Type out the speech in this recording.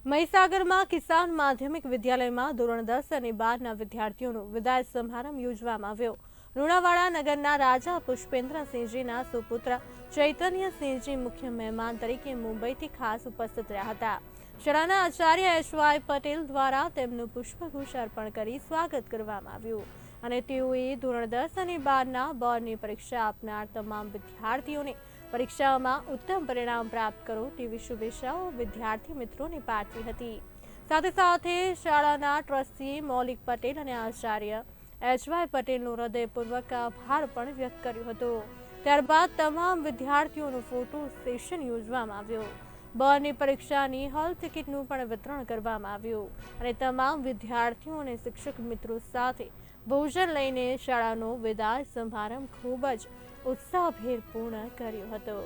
મહીસાગરમાં કિસાન માધ્યમિક વિદ્યાલયમાં ધોરણ 10 અને 12ના વિદ્યાર્થીઓનો વિદાય સમારંભ યોજવામાં આવ્યો। લુણાવાડા નગરના રાજા પુષ્પેન્દ્રસિંહજીના સુપુત્ર ચૈતન્યસિંહજી મુખ્ય મહેમાન તરીકે મુંબઈથી ખાસ ઉપસ્થિત રહ્યા હતા। શાળાના આચાર્ય એચ.વાય. પટેલ દ્વારા તેમનું પુષ્પગુચ્છ અર્પણ કરી સ્વાગત કરવામાં આવ્યું અને તેઓએ ધોરણ 10 અને 12ના બોર્ડની પરીક્ષા આપનાર તમામ વિદ્યાર્થીઓને પરીક્ષાઓમાં ઉત્તમ પરિણામ પ્રાપ્ત કરો તેવી શુભેચ્છાઓ વિદ્યાર્થી મિત્રોને પાઠવી હતી। સાથે સાથે શાળાના ટ્રસ્ટી મૌલિક પટેલ અને આચાર્ય એચ.વાય. પટેલનો હૃદયપૂર્વક આભાર પણ વ્યક્ત કર્યો હતો। ત્યારબાદ તમામ વિદ્યાર્થીઓનું ફોટો સેશન યોજવામાં આવ્યું। બોર્ડની પરીક્ષાની હોલ ટિકિટનું પણ વિતરણ કરવામાં આવ્યું અને તમામ વિદ્યાર્થીઓ અને શિક્ષક મિત્રો સાથે ભોજન લઈને શાળાનો વિદાય સમારંભ ખૂબ જ ઉત્સાહભેર પૂર્ણ કર્યો હતો।